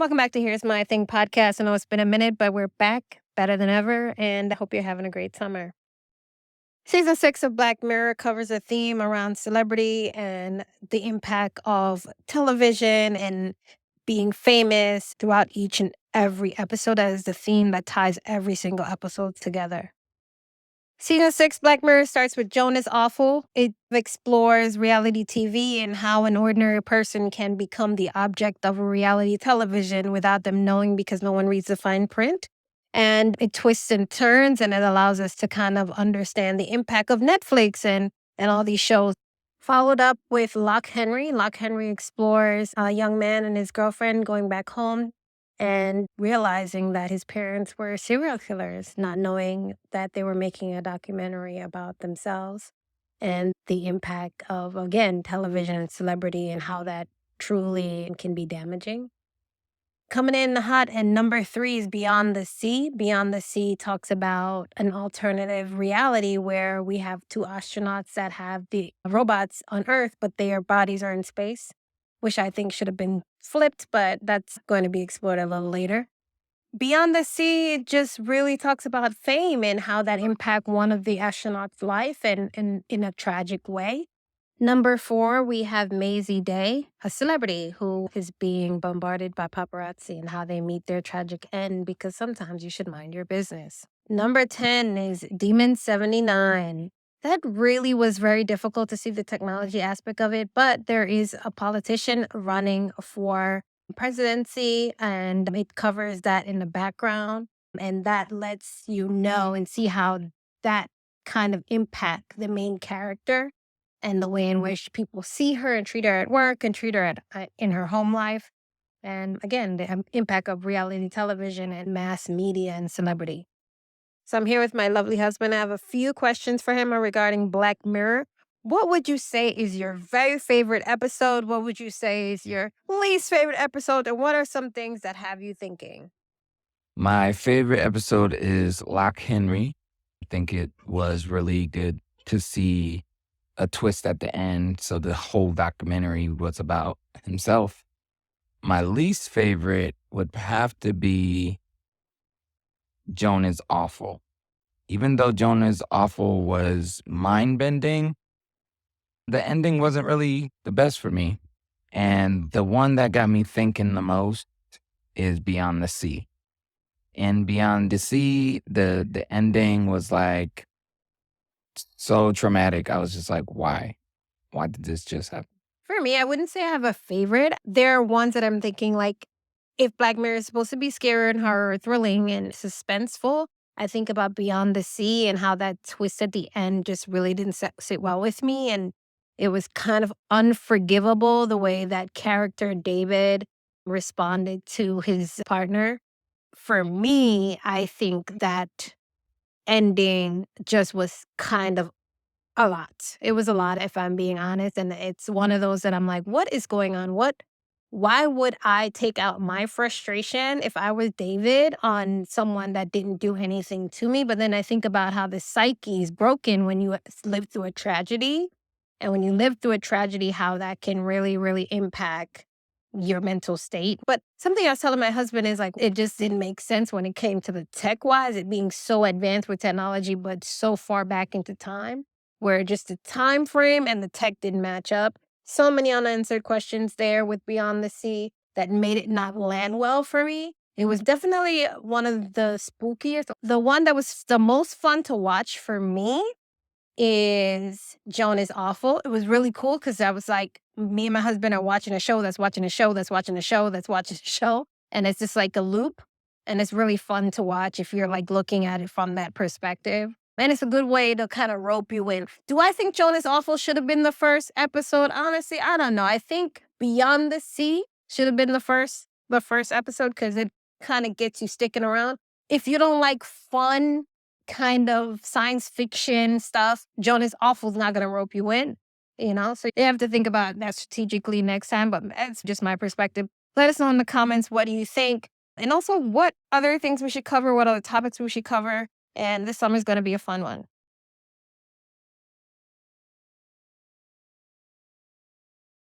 Welcome back to Here's My Thing podcast. I know it's been a minute, but we're back better than ever, and I hope you're having a great summer. Season 6 of Black Mirror covers a theme around celebrity and the impact of television and being famous throughout each and every episode. That is the theme that ties every single episode together. Season 6 Black Mirror starts with Joan is Awful. It explores reality TV and how an ordinary person can become the object of a reality television without them knowing because no one reads the fine print. And it twists and turns and it allows us to kind of understand the impact of Netflix and all these shows. Followed up with Lock Henry. Lock Henry explores a young man and his girlfriend going back home and realizing that his parents were serial killers, not knowing that they were making a documentary about themselves and the impact of, again, television and celebrity and how that truly can be damaging. Coming in hot and number 3 is Beyond the Sea. Beyond the Sea talks about an alternative reality where we have 2 astronauts that have the robots on Earth, but their bodies are in space, which I think should have been flipped, but that's going to be explored a little later. Beyond the Sea just really talks about fame and how that impact one of the astronauts' life and in a tragic way. Number 4, we have Maisie Day, a celebrity who is being bombarded by paparazzi and how they meet their tragic end because sometimes you should mind your business. Number 10 is Demon 79. That really was very difficult to see the technology aspect of it, but there is a politician running for presidency and it covers that in the background. And that lets you know and see how that kind of impact the main character and the way in which people see her and treat her at work and treat her in her home life. And again, the impact of reality television and mass media and celebrity. So I'm here with my lovely husband. I have a few questions for him regarding Black Mirror. What would you say is your very favorite episode? What would you say is your least favorite episode? And what are some things that have you thinking? My favorite episode is Lock Henry. I think it was really good to see a twist at the end. So the whole documentary was about himself. My least favorite would have to be Joan is Awful. Even though Joan is Awful was mind bending, the ending wasn't really the best for me. And the one that got me thinking the most is Beyond the Sea. And Beyond the Sea, the ending was like so traumatic. I was just like, why? Why did this just happen? For me, I wouldn't say I have a favorite. There are ones that I'm thinking like, if Black Mirror is supposed to be scary and horror, thrilling and suspenseful, I think about Beyond the Sea and how that twist at the end just really didn't sit well with me. And it was kind of unforgivable the way that character David responded to his partner. For me, I think that ending just was kind of a lot. It was a lot, if I'm being honest, and it's one of those that I'm like, "What is going on? Why would I take out my frustration if I was David on someone that didn't do anything to me?" But then I think about how the psyche is broken when you live through a tragedy, and when you live through a tragedy, how that can really, really impact your mental state. But something I was telling my husband is like, it just didn't make sense when it came to the tech-wise, it being so advanced with technology, but so far back into time where just the time frame and the tech didn't match up. So many unanswered questions there with Beyond the Sea that made it not land well for me. It was definitely one of the spookiest. The one that was the most fun to watch for me is Joan is Awful. It was really cool because I was like, me and my husband are watching a show that's watching a show that's watching a show that's watching a show. And it's just like a loop. And it's really fun to watch if you're like looking at it from that perspective. And it's a good way to kind of rope you in. Do I think Joan is Awful should have been the first episode? Honestly, I don't know. I think Beyond the Sea should have been the first episode because it kind of gets you sticking around. If you don't like fun kind of science fiction stuff, Joan is Awful is not going to rope you in, you know? So you have to think about that strategically next time, but that's just my perspective. Let us know in the comments, what do you think? And also what other things we should cover, what other topics we should cover. And this summer is going to be a fun one.